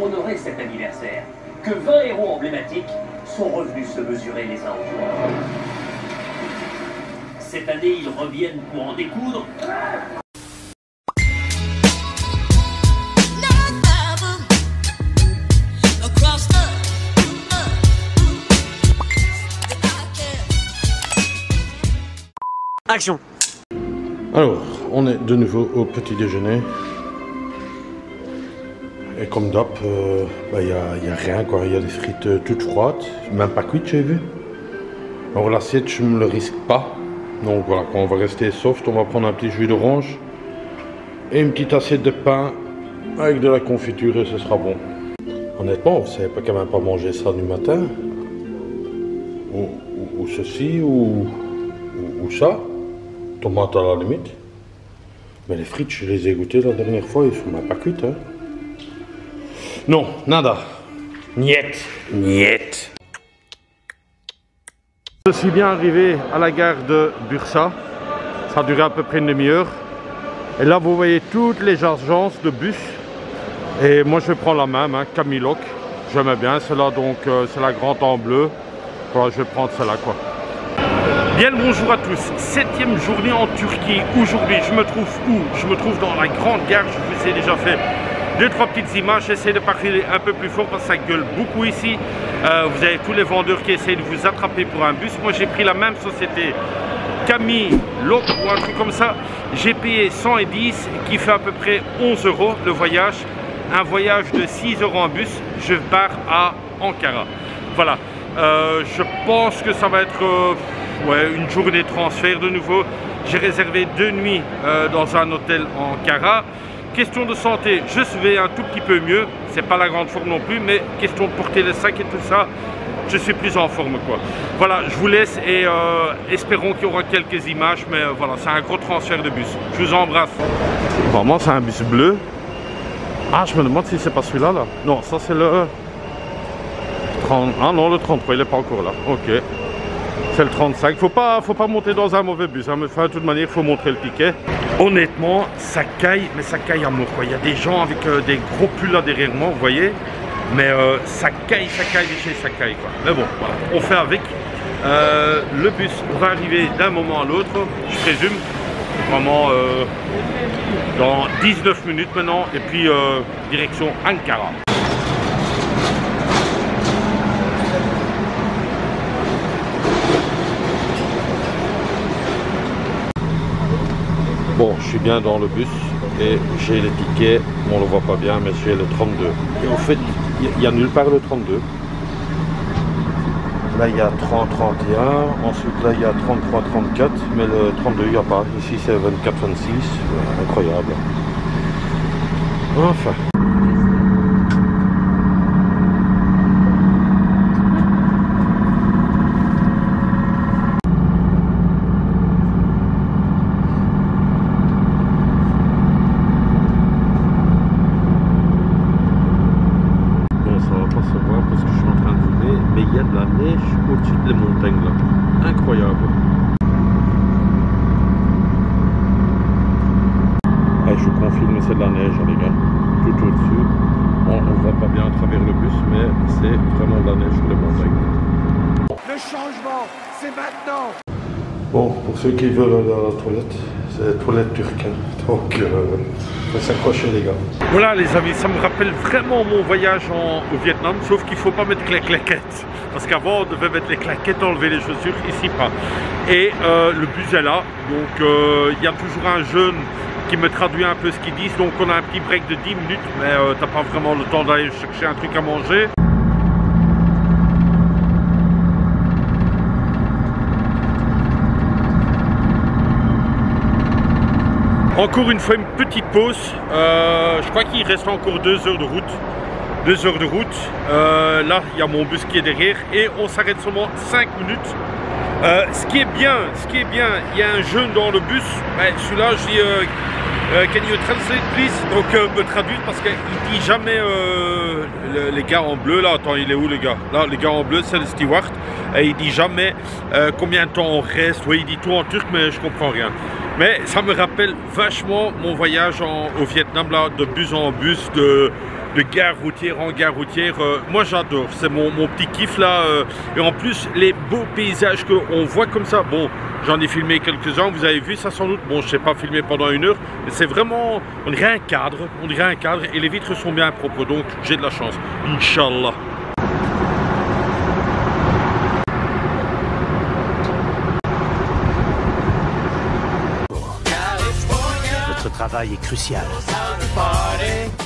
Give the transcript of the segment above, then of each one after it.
honorer cet anniversaire que 20 héros emblématiques sont revenus se mesurer les uns aux autres. Cette année, ils reviennent pour en découdre. Action. Alors, on est de nouveau au petit déjeuner. Et comme d'hab, y a rien quoi, il y a des frites toutes froides, même pas cuites j'ai vu. Alors l'assiette je me le risque pas. Donc voilà, quand on va rester soft, on va prendre un petit jus d'orange et une petite assiette de pain avec de la confiture et ce sera bon. Honnêtement, vous savez pas quand même pas manger ça du matin. Ou ceci, ou ça. Tomate à la limite. Mais les frites, je les ai goûtées la dernière fois, ils sont même pas cuites. Hein. Non, nada. Niet. Niet. Je suis bien arrivé à la gare de Bursa. Ça a duré à peu près une demi-heure. Et là, vous voyez toutes les agences de bus. Et moi, je vais prendre la même, hein, Camilloc. J'aime bien celle-là, donc c'est la grande en bleu. Voilà, je vais prendre celle-là, quoi. Bien le bonjour à tous, 7e journée en Turquie. Aujourd'hui, je me trouve où? Je me trouve dans la grande gare, je vous ai déjà fait 2-3 petites images. J'essaie de parler un peu plus fort parce que ça gueule beaucoup ici. Vous avez tous les vendeurs qui essayent de vous attraper pour un bus. Moi, j'ai pris la même société, Camilloc ou un truc comme ça. J'ai payé 110 qui fait à peu près 11 € le voyage. Un voyage de 6 € en bus, je pars à Ankara. Voilà, je pense que ça va être... ouais, une journée de transfert de nouveau. J'ai réservé 2 nuits dans un hôtel en Ankara. Question de santé, je vais un tout petit peu mieux. C'est pas la grande forme non plus, mais question de porter les sacs et tout ça, je suis plus en forme quoi. Voilà, je vous laisse et espérons qu'il y aura quelques images. Mais voilà, c'est un gros transfert de bus. Je vous embrasse. Vraiment, c'est un bus bleu. Ah, je me demande si c'est pas celui-là là. Non, ça c'est le 30. Ah non, le 33, il est pas encore là. Ok. C'est le 35, faut pas monter dans un mauvais bus, hein, mais de toute manière il faut montrer le ticket. Honnêtement, ça caille, mais ça caille à mort quoi. Il y a des gens avec des gros pulls là derrière moi, vous voyez. Mais ça caille de chez ça caille quoi. Mais bon, voilà, on fait avec. Le bus va arriver d'un moment à l'autre, je présume. Vraiment dans 19 minutes maintenant, et puis direction Ankara. Bon, je suis bien dans le bus et j'ai les tickets, on le voit pas bien, mais j'ai le 32. Et en fait, il n'y a nulle part le 32. Là, il y a 30, 31, ensuite là, il y a 33, 34, mais le 32, il n'y a pas. Ici, c'est 24, 26, incroyable. Enfin. Parce que je suis en train de zoomer, mais il y a de la neige au-dessus des montagnes là. Incroyable. Ah, je vous confirme, c'est de la neige les gars. Tout au-dessus. On ne voit pas bien à travers le bus, mais c'est vraiment de la neige sur les montagnes. Le changement, c'est maintenant. Bon, pour ceux qui veulent aller à la toilette, c'est la toilette turque. Donc, faut s'accrocher les gars. Voilà les amis, ça me rappelle vraiment mon voyage au Vietnam, sauf qu'il ne faut pas mettre les claquettes. Parce qu'avant on devait mettre les claquettes, enlever les chaussures, ici pas. Et le bus est là, donc il y a toujours un jeune qui me traduit un peu ce qu'ils disent. Donc on a un petit break de 10 minutes, mais t'as pas vraiment le temps d'aller chercher un truc à manger. Encore une fois une petite pause, je crois qu'il reste encore 2 heures de route. 2 heures de route, là il y a mon bus qui est derrière et on s'arrête seulement 5 minutes. Ce qui est bien, il y a un jeune dans le bus, celui-là je dis can you translate please, donc me traduire parce qu'il dit jamais les gars en bleu là, attends il est où le gars? Là les gars en bleu c'est le steward et il dit jamais combien de temps on reste, oui il dit tout en turc mais je comprends rien. Mais ça me rappelle vachement mon voyage au Vietnam, là, de bus en bus, de gare routière en gare routière. Moi j'adore, c'est mon petit kiff là. Et en plus les beaux paysages qu'on voit comme ça, bon j'en ai filmé quelques-uns, vous avez vu ça sans doute. Bon je sais pas filmer pendant 1 heure, mais c'est vraiment, on dirait un cadre, et les vitres sont bien propres, donc j'ai de la chance, Inch'Allah. Notre travail est crucial.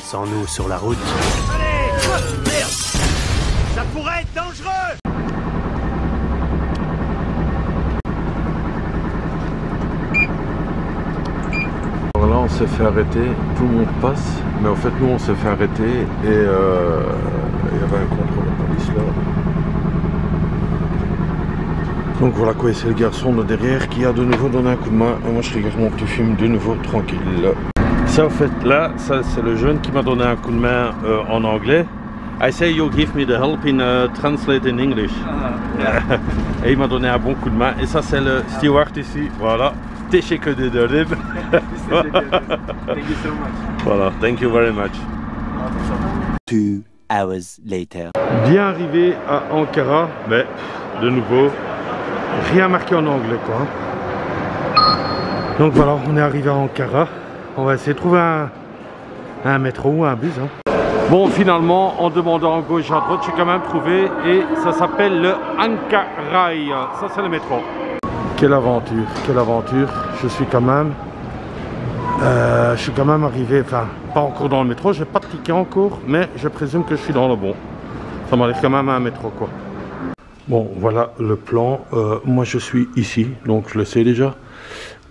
Sans nous sur la route. Allez, merde! Ça pourrait être dangereux! Alors là on s'est fait arrêter, tout le monde passe, mais en fait nous on s'est fait arrêter et il y avait un contrôle de police là. Donc voilà quoi, c'est le garçon de derrière qui a de nouveau donné un coup de main et moi je regarde mon petit film de nouveau tranquille. Ça en fait là, ça c'est le jeune qui m'a donné un coup de main en anglais. I say you give me the help in translate in English. Et il m'a donné un bon coup de main. Et ça c'est le steward ici, voilà. Teşekkür ederim. Thank you so much. Voilà, thank you very much. 2 hours later. Bien arrivé à Ankara, mais de nouveau, rien marqué en anglais quoi. Donc voilà, on est arrivé à Ankara. On va essayer de trouver un métro ou un bus. Bon, finalement, en demandant à gauche à droite, j'ai quand même trouvé et ça s'appelle le Ankarai. Ça, c'est le métro. Quelle aventure, quelle aventure. Je suis quand même arrivé, enfin, pas encore dans le métro, j'ai pas de ticket encore, mais je présume que je suis dans le bon. Ça m'a l'air quand même un métro, quoi. Bon, voilà le plan. Moi, je suis ici, donc je le sais déjà.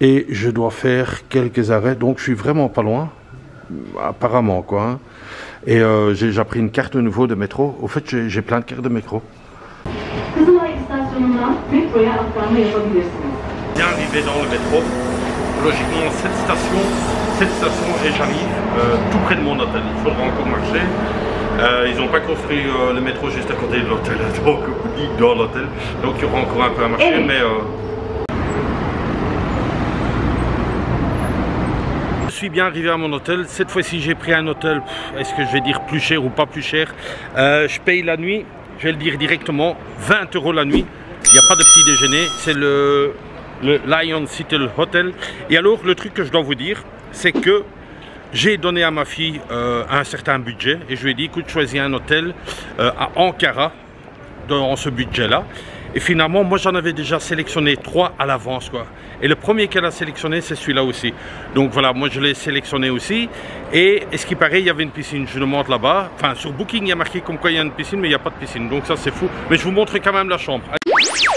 Et je dois faire quelques arrêts, donc je suis vraiment pas loin, apparemment, quoi. Hein. Et j'ai déjà pris une carte de nouveau de métro. Au fait, j'ai plein de cartes de métro. Bien arrivé dans le métro. Logiquement, cette station et j'arrive tout près de mon hôtel. Il faudra encore marcher. Ils n'ont pas construit le métro juste à côté de l'hôtel, donc dans l'hôtel. Donc il y aura encore un peu à marcher, mais je suis bien arrivé à mon hôtel. Cette fois-ci, j'ai pris un hôtel. Est-ce que je vais dire plus cher ou pas plus cher? Je paye la nuit. Je vais le dire directement. 20 € la nuit. Il n'y a pas de petit déjeuner. C'est le Lion City Hotel. Et alors, le truc que je dois vous dire, c'est que j'ai donné à ma fille un certain budget. Et je lui ai dit, écoute, choisis un hôtel à Ankara dans ce budget-là. Et finalement, moi, j'en avais déjà sélectionné 3 à l'avance, quoi. Et le premier qu'elle a sélectionné, c'est celui-là aussi. Donc voilà, moi, je l'ai sélectionné aussi. Et ce qui paraît, il y avait une piscine. Je le montre là-bas. Enfin, sur Booking, il y a marqué comme quoi il y a une piscine, mais il n'y a pas de piscine. Donc ça, c'est fou. Mais je vous montre quand même la chambre.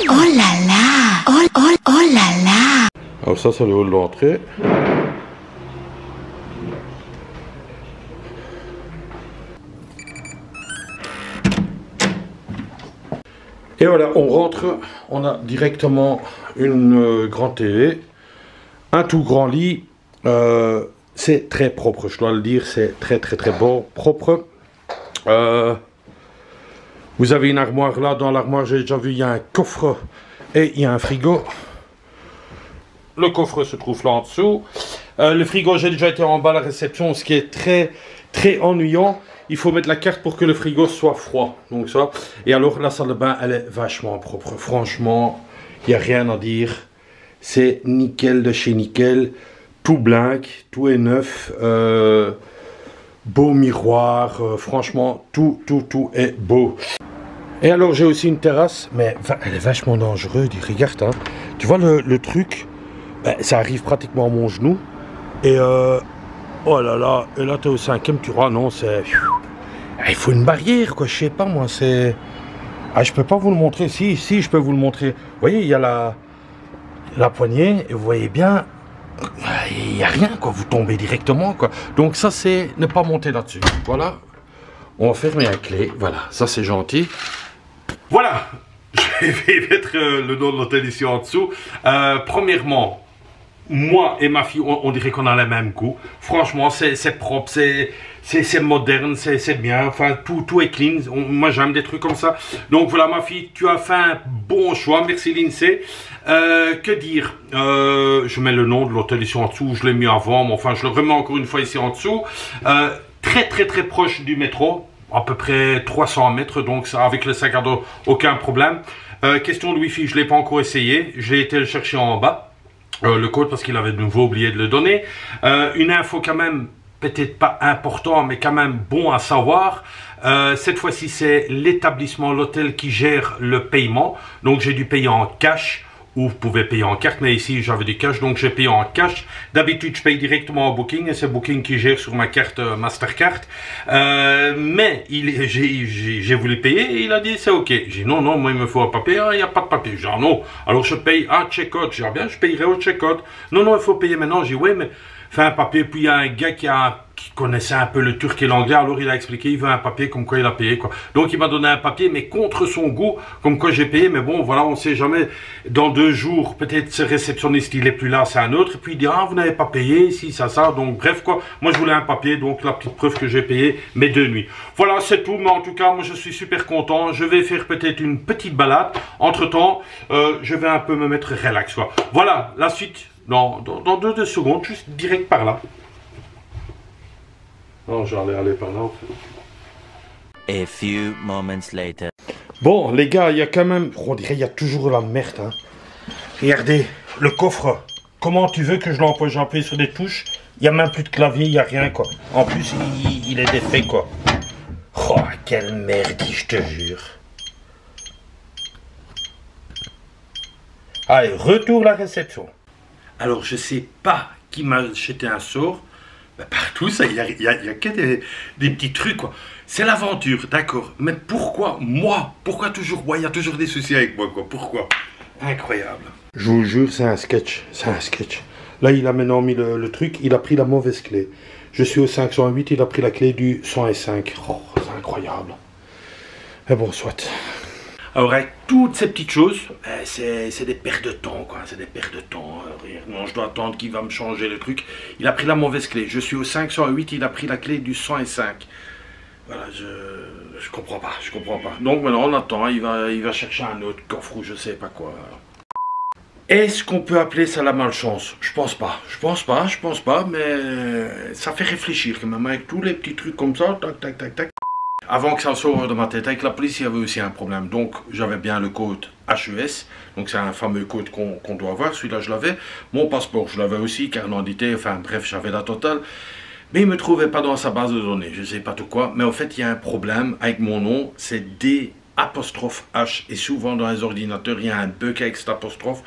Oh là là! Oh là là! Alors ça, c'est le hall d'entrée. Et voilà, on rentre, on a directement une grande télé, un tout grand lit, c'est très propre, je dois le dire, c'est très bon, propre. Vous avez une armoire là, dans l'armoire j'ai déjà vu, il y a un coffre et il y a un frigo. Le coffre se trouve là en dessous. Le frigo, j'ai déjà été en bas à la réception, ce qui est très ennuyant. Il faut mettre la carte pour que le frigo soit froid. Donc ça. Et alors la salle de bain, elle est vachement propre. Franchement, il n'y a rien à dire. C'est nickel de chez nickel. Tout blinque, tout est neuf. Beau miroir. Franchement, tout est beau. Et alors j'ai aussi une terrasse, mais elle est vachement dangereuse. Regarde, hein. Tu vois le truc, ça arrive pratiquement à mon genou. Et oh là là, et là t'es au 5e, tu vois, non, c'est... Il faut une barrière, quoi, je sais pas, moi, c'est... Ah, je peux pas vous le montrer, si, je peux vous le montrer. Vous voyez, il y a la poignée, et vous voyez bien, il n'y a rien, quoi, vous tombez directement, quoi. Donc ça, c'est ne pas monter là-dessus, voilà. On va fermer la clé, voilà, ça c'est gentil. Voilà, je vais mettre le nom de l'hôtel ici en dessous. Premièrement, moi et ma fille, on dirait qu'on a le même goût. Franchement, c'est propre, c'est moderne, c'est bien. Enfin, tout est clean. Moi, j'aime des trucs comme ça. Donc voilà, ma fille, tu as fait un bon choix. Merci, Lindsay. Que dire, je mets le nom de l'hôtel ici en dessous. Je l'ai mis avant, mais enfin, je le remets encore une fois ici en dessous. Très proche du métro. À peu près 300 mètres. Donc, ça, avec le sac à dos, aucun problème. Question de Wi-Fi, je ne l'ai pas encore essayé. J'ai été le chercher en bas. Le code parce qu'il avait de nouveau oublié de le donner. Une info quand même, peut-être pas important, mais quand même bon à savoir. Cette fois-ci, c'est l'établissement, l'hôtel qui gère le paiement. Donc, j'ai dû payer en cash ou vous pouvez payer en carte, mais ici, j'avais du cash, donc j'ai payé en cash. D'habitude, je paye directement au Booking et c'est Booking qui gère sur ma carte Mastercard. Mais j'ai voulu payer et il a dit c'est ok. J'ai dit non, moi il me faut un papier, il n'y a pas de papier. J'ai dit non, alors je paye à check-out. J'ai dit bien, je payerai au check-out. Non, il faut payer maintenant. J'ai dit oui, mais fais un papier. Puis il y a un gars qui connaissait un peu le turc et l'anglais, alors il a expliqué, il veut un papier comme quoi il a payé quoi. Donc il m'a donné un papier, mais contre son goût, comme quoi j'ai payé, mais bon voilà, on sait jamais, dans 2 jours, peut-être ce réceptionniste il est plus là, c'est un autre, et puis il dit ah vous n'avez pas payé, si ça, donc bref quoi, moi je voulais un papier, donc la petite preuve que j'ai payé mes 2 nuits. Voilà c'est tout, mais en tout cas moi je suis super content, je vais faire peut-être une petite balade, entre temps je vais un peu me mettre relax quoi. Voilà, la suite dans 2 secondes, juste direct par là. Non, j'allais aller par là en fait. A few moments later. Bon, les gars, il y a quand même... On dirait qu'il y a toujours la merde, hein. Regardez, le coffre. Comment tu veux que je l'emploie? J'ai appuyé sur des touches. Il n'y a même plus de clavier, il n'y a rien, quoi. En plus, il est défait, quoi. Oh, quelle merde, je te jure. Allez, retour à la réception. Alors, je sais pas qui m'a jeté un sort. Ben partout, ça, il y a que des petits trucs, quoi. C'est l'aventure, d'accord. Mais pourquoi moi? Pourquoi toujours moi? Il y a toujours des soucis avec moi, quoi. Pourquoi? Incroyable. Je vous jure, c'est un sketch. C'est un sketch. Là, il a maintenant mis le truc. Il a pris la mauvaise clé. Je suis au 508, il a pris la clé du 105. Oh, c'est incroyable. Mais bon, soit. Alors, avec toutes ces petites choses, c'est des pertes de temps, quoi. C'est des pertes de temps. Non, je dois attendre qu'il va me changer le truc. Il a pris la mauvaise clé. Je suis au 508, il a pris la clé du 105. Voilà, je comprends pas, je comprends pas. Donc maintenant, on attend. Il va chercher un autre coffre ou je sais pas quoi. Est-ce qu'on peut appeler ça la malchance? Je pense pas. Je pense pas, mais ça fait réfléchir quand même. Avec tous les petits trucs comme ça, tac. Avant que ça sorte de ma tête, avec la police, il y avait aussi un problème. Donc, j'avais bien le code HES. Donc, c'est un fameux code qu'on doit avoir. Celui-là, je l'avais. Mon passeport, je l'avais aussi. Carte d'identité, enfin, bref, j'avais la totale. Mais il ne me trouvait pas dans sa base de données. Je ne sais pas tout quoi. Mais en fait, il y a un problème avec mon nom. C'est D''H. Et souvent, dans les ordinateurs, il y a un bug avec cet apostrophe.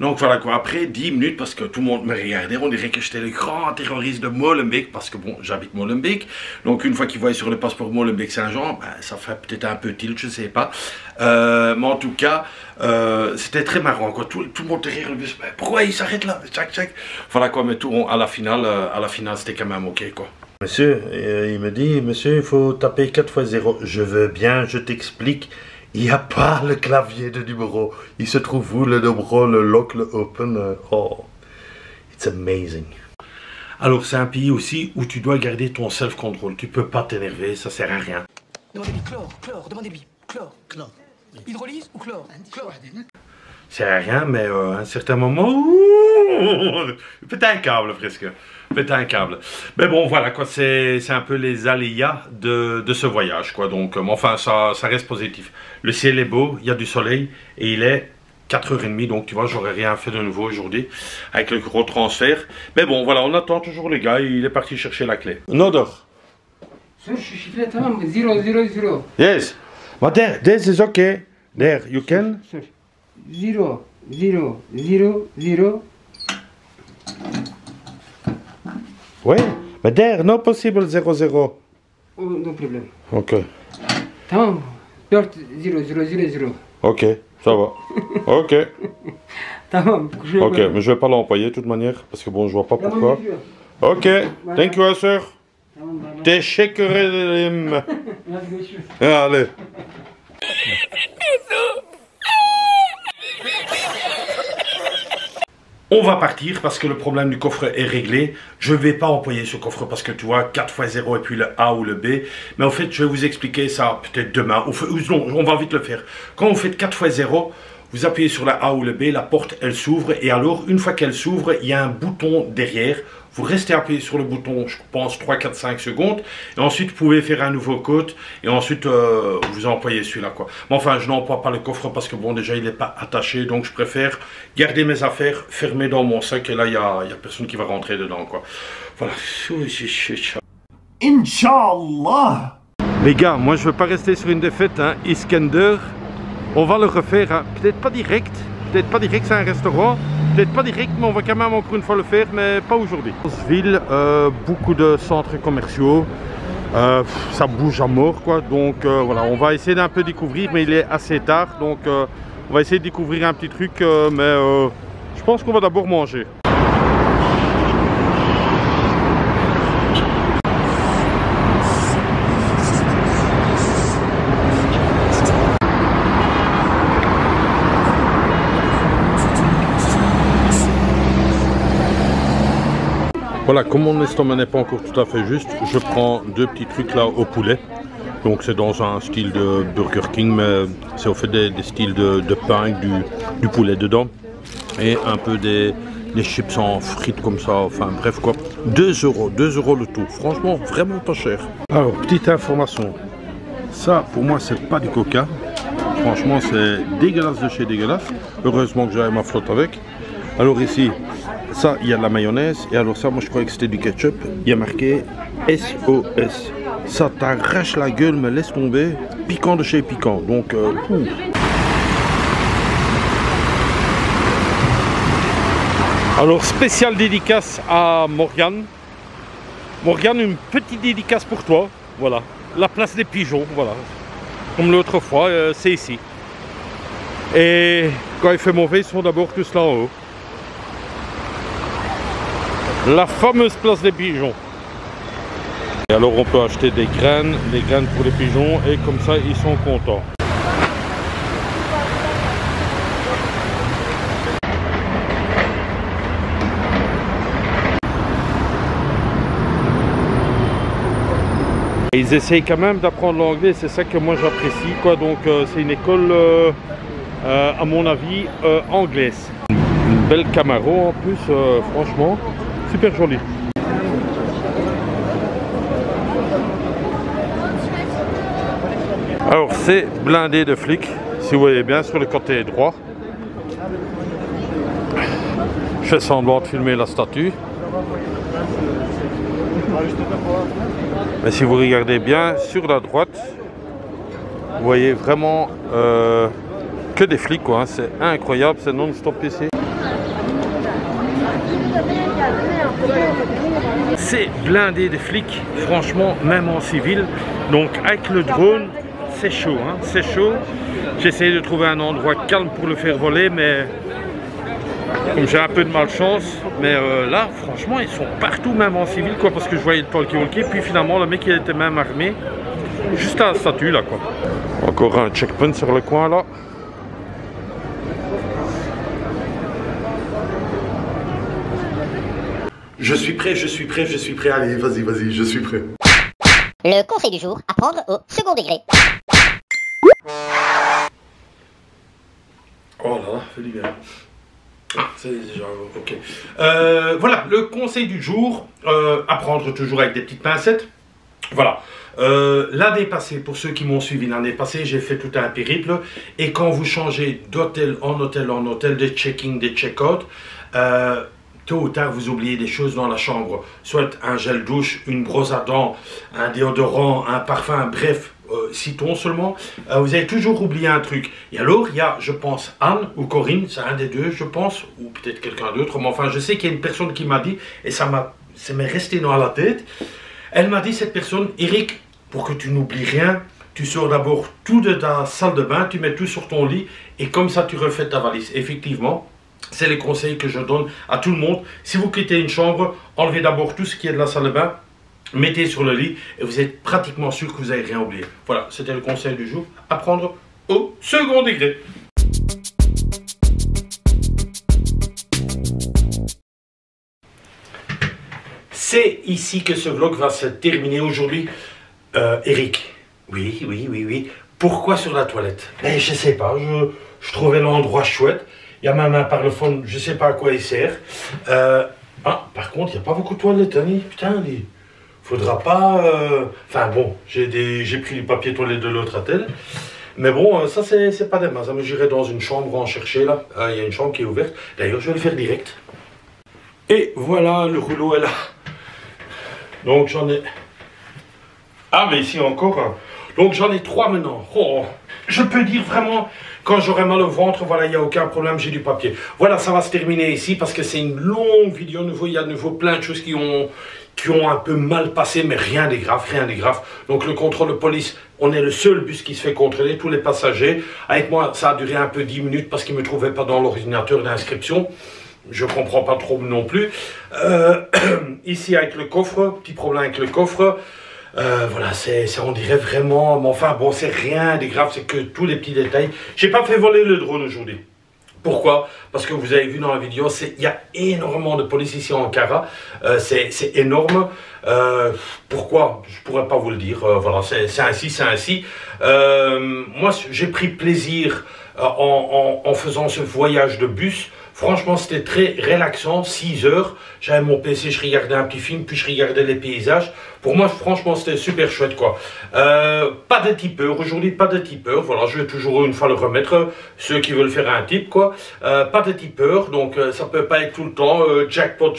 Donc voilà quoi, après 10 minutes, parce que tout le monde me regardait, on dirait que j'étais le grand terroriste de Molenbeek, parce que bon, j'habite Molenbeek. Donc une fois qu'ils voyaient sur le passeport Molenbeek-Saint-Jean, ben, ça fait peut-être un peu tilt, je sais pas. Mais en tout cas, c'était très marrant quoi, tout le monde derrière le bus, ben, pourquoi il s'arrête là? Tchac. Voilà quoi, mais tout, à la finale c'était quand même ok quoi. Monsieur, il me dit, monsieur, il faut taper 4 x 0. Je veux bien, je t'explique. Il n'y a pas le clavier de numéro. Il se trouve où le numéro, le lock, le open. Oh, it's amazing. Alors, c'est un pays aussi où tu dois garder ton self-control. Tu peux pas t'énerver, ça sert à rien. Demandez-lui chlore, demandez-lui chlore. Hydrolyse ou chlore? Ça sert à rien, mais à un certain moment, pète un câble presque. Pète un câble. Mais bon, voilà quoi, c'est un peu les aléas de ce voyage quoi. Donc, enfin, ça reste positif. Le ciel est beau, il y a du soleil et il est 4h30. Donc, tu vois, j'aurais rien fait de nouveau aujourd'hui avec le gros transfert. Mais bon, voilà, on attend toujours les gars. Il est parti chercher la clé. Another. Zero. Yes. But there, this is okay. There, you can. 0. Oui, mais there, no possible 0. Oh, no problem. Ok. Tamam. 0. Ok, ça va. Ok. Tamam. Ok, mais je vais pas l'employer de toute manière, parce que bon, je vois pas pourquoi. Ok, thank you, sir. Teşekkür. Allez. On va partir parce que le problème du coffre est réglé. Je ne vais pas employer ce coffre parce que tu vois, 4x0 et puis le A ou le B. Mais en fait, je vais vous expliquer ça peut-être demain. Non, on va vite le faire. Quand vous faites 4x0, vous appuyez sur la A ou le B, la porte, elle s'ouvre. Et alors, une fois qu'elle s'ouvre, il y a un bouton derrière. Vous restez appuyé sur le bouton, je pense, 3, 4, 5 secondes. Et ensuite, vous pouvez faire un nouveau code. Et ensuite, vous employez celui-là, quoi. Mais enfin, je n'emploie pas le coffre parce que, bon, déjà, il n'est pas attaché. Donc, je préfère garder mes affaires fermées dans mon sac. Et là, il n'y a personne qui va rentrer dedans, quoi. Voilà. Inch'Allah. Les gars, moi, je ne veux pas rester sur une défaite, hein. Iskender, on va le refaire, hein. Peut-être pas direct. Peut-être pas direct, c'est un restaurant. Peut-être pas direct, mais on va quand même encore une fois le faire, mais pas aujourd'hui. Ville, beaucoup de centres commerciaux, ça bouge à mort, quoi. Donc voilà, on va essayer d'un peu découvrir, mais il est assez tard, donc on va essayer de découvrir un petit truc, mais je pense qu'on va d'abord manger. Voilà, comme mon estomac n'est pas encore tout à fait juste, je prends deux petits trucs là au poulet. Donc c'est dans un style de Burger King, mais c'est au fait des styles de pain avec du poulet dedans. Et un peu des chips en frites comme ça, enfin bref quoi. 2 €, 2 € le tout, franchement vraiment pas cher. Alors, petite information, ça pour moi c'est pas du coca. Franchement c'est dégueulasse de chez dégueulasse. Heureusement que j'avais ma flotte avec. Alors ici, ça, il y a de la mayonnaise. Et alors ça, moi je croyais que c'était du ketchup. Il y a marqué SOS. Ça t'arrache la gueule, mais laisse tomber. Piquant de chez piquant. Donc, Alors, spéciale dédicace à Morgane. Morgane, une petite dédicace pour toi. Voilà. La place des pigeons, voilà. Comme l'autre fois, c'est ici. Et quand il fait mauvais, ils sont d'abord tous là en haut. La fameuse place des pigeons. Et alors on peut acheter des graines pour les pigeons et comme ça ils sont contents. Et ils essayent quand même d'apprendre l'anglais, c'est ça que moi j'apprécie, quoi. Donc c'est une école à mon avis anglaise. Une belle Camaro en plus, franchement. Super joli. Alors c'est blindé de flics, si vous voyez bien sur le côté droit. Je fais semblant de filmer la statue. Mais si vous regardez bien sur la droite, vous voyez vraiment que des flics, quoi, hein. C'est incroyable, c'est non-stop ici. C'est blindé de flics, franchement, même en civil. Donc avec le drone, c'est chaud, hein, c'est chaud. J'essaie de trouver un endroit calme pour le faire voler, mais comme j'ai un peu de malchance. Mais là, franchement, ils sont partout, même en civil, quoi, parce que je voyais le talkie-walkie. Puis finalement, le mec, il était même armé, juste à la statue, là, quoi. Encore un checkpoint sur le coin, là. Je suis prêt, je suis prêt, je suis prêt. Allez, vas-y, vas-y, je suis prêt. Le conseil du jour, apprendre au second degré. Oh là là, fais du bien. Ah, c'est déjà ok. Voilà, le conseil du jour, apprendre toujours avec des petites pincettes. Voilà. L'année passée, pour ceux qui m'ont suivi l'année passée, j'ai fait tout un périple. Et quand vous changez d'hôtel en hôtel en hôtel, des check-in, des check-out, tôt ou tard, vous oubliez des choses dans la chambre. Soit un gel douche, une brosse à dents, un déodorant, un parfum, bref, citons seulement. Vous avez toujours oublié un truc. Et alors, il y a, je pense, Anne ou Corinne, c'est un des deux, je pense, ou peut-être quelqu'un d'autre. Mais enfin, je sais qu'il y a une personne qui m'a dit, et ça m'est resté dans la tête. Elle m'a dit, cette personne, Eric, pour que tu n'oublies rien, tu sors d'abord tout de ta salle de bain, tu mets tout sur ton lit, et comme ça, tu refais ta valise. Effectivement, c'est les conseils que je donne à tout le monde. Si vous quittez une chambre, enlevez d'abord tout ce qui est de la salle de bain, mettez sur le lit et vous êtes pratiquement sûr que vous n'avez rien oublié. Voilà, c'était le conseil du jour. Apprendre au second degré. C'est ici que ce vlog va se terminer aujourd'hui. Eric, oui. Pourquoi sur la toilette? Ben, je sais pas, je trouvais l'endroit chouette. Il y a même un parlophone, je sais pas à quoi il sert. Par contre, il n'y a pas beaucoup de toilettes, hein, putain, faudra pas... Enfin bon, j'ai pris le papier toilette de l'autre hôtel. Mais bon, ça c'est pas des masses. J'irai dans une chambre en chercher là. Il y a une chambre qui est ouverte. D'ailleurs, je vais le faire direct. Et voilà, le rouleau est là. Donc j'en ai... Ah, mais ici encore un. Donc j'en ai 3 maintenant. Oh, je peux dire vraiment, quand j'aurai mal au ventre, voilà, il n'y a aucun problème, j'ai du papier. Voilà, ça va se terminer ici parce que c'est une longue vidéo. Il y a de nouveau plein de choses qui ont un peu mal passé, mais rien de grave, rien de grave. Donc le contrôle de police, on est le seul bus qui se fait contrôler, tous les passagers. Avec moi, ça a duré un peu 10 minutes parce qu'ils ne me trouvaient pas dans l'ordinateur d'inscription. Je comprends pas trop non plus. Ici avec le coffre, petit problème avec le coffre. Voilà, on dirait vraiment, mais enfin bon, c'est rien de grave, c'est que tous les petits détails. J'ai pas fait voler le drone aujourd'hui. Pourquoi? Parce que vous avez vu dans la vidéo, il y a énormément de police ici en Ankara. C'est énorme. Pourquoi? Je pourrais pas vous le dire. Voilà, c'est ainsi, c'est ainsi. Moi, j'ai pris plaisir en faisant ce voyage de bus. Franchement, c'était très relaxant, 6 heures. J'avais mon PC, je regardais un petit film, puis je regardais les paysages. Pour moi, franchement, c'était super chouette, quoi. Pas de tipeur, aujourd'hui, pas de tipeur. Voilà, je vais toujours une fois le remettre, ceux qui veulent faire un tip, quoi. Pas de tipeur, donc ça peut pas être tout le temps. Jackpot,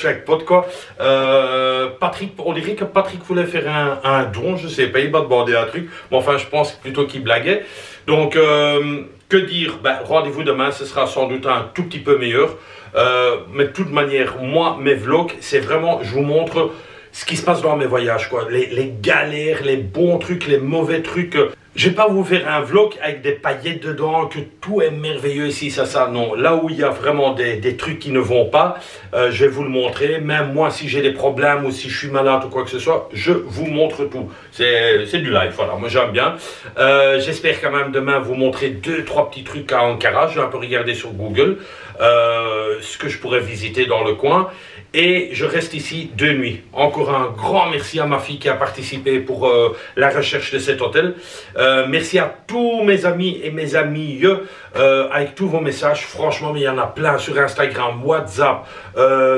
quoi. Patrick, on dirait que Patrick voulait faire un don, je sais pas, il m'a demandé un truc. Mais enfin, je pense plutôt qu'il blaguait. Donc... que dire? Ben, rendez-vous demain, ce sera sans doute un tout petit peu meilleur. Mais de toute manière, moi, mes vlogs, c'est vraiment, je vous montre ce qui se passe dans mes voyages, quoi. Les galères, les bons trucs, les mauvais trucs. Je vais pas vous faire un vlog avec des paillettes dedans, que tout est merveilleux ici, ça, non. Là où il y a vraiment des trucs qui ne vont pas, je vais vous le montrer. Même moi, si j'ai des problèmes ou si je suis malade ou quoi que ce soit, je vous montre tout. C'est du live, voilà, moi j'aime bien. J'espère quand même demain vous montrer 2-3 petits trucs à Ankara. Je vais un peu regarder sur Google ce que je pourrais visiter dans le coin. Et je reste ici 2 nuits. Encore un grand merci à ma fille qui a participé pour la recherche de cet hôtel. Merci à tous mes amis et mes amies avec tous vos messages. Franchement, mais il y en a plein sur Instagram, WhatsApp,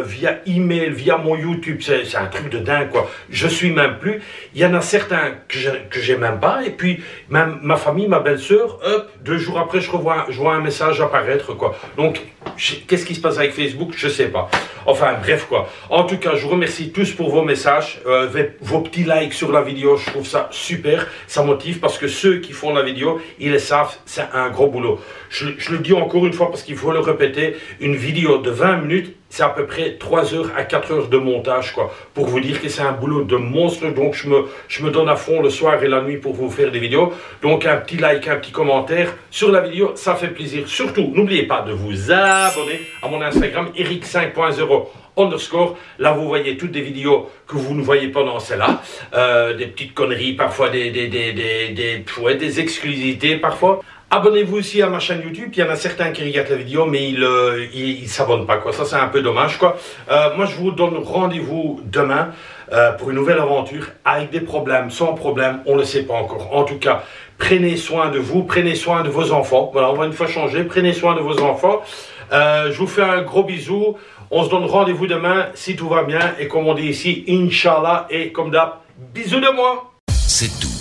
via email, via mon YouTube. C'est un truc de dingue, quoi. Je suis même plus. Il y en a certains que j'ai même pas. Et puis, même ma famille, ma belle-sœur, hop, 2 jours après, je vois un message apparaître, quoi. Donc, qu'est-ce qui se passe avec Facebook? Je sais pas. Enfin, bref, quoi. En tout cas, je vous remercie tous pour vos messages, vos petits likes sur la vidéo. Je trouve ça super. Ça motive parce que ceux qui font la vidéo, ils le savent, c'est un gros boulot. Je le dis encore une fois parce qu'il faut le répéter. Une vidéo de 20 minutes, c'est à peu près 3 heures à 4 heures de montage, quoi. Pour vous dire que c'est un boulot de monstre. Donc, je me donne à fond le soir et la nuit pour vous faire des vidéos. Donc, un petit like, un petit commentaire sur la vidéo, ça fait plaisir. Surtout, n'oubliez pas de vous abonner à mon Instagram, Eric5.0_. Là, vous voyez toutes des vidéos que vous ne voyez pas dans celle-là. Des petites conneries, parfois des exclusivités, parfois. Abonnez-vous aussi à ma chaîne YouTube. Il y en a certains qui regardent la vidéo, mais ils ne s'abonnent pas, quoi. Ça, c'est un peu dommage, quoi. Moi, je vous donne rendez-vous demain pour une nouvelle aventure avec des problèmes, sans problème. On ne le sait pas encore. En tout cas, prenez soin de vous, prenez soin de vos enfants. Voilà, on va une fois changer. Prenez soin de vos enfants. Je vous fais un gros bisou. On se donne rendez-vous demain si tout va bien. Et comme on dit ici, Inch'Allah. Et comme d'hab, bisous de moi. C'est tout.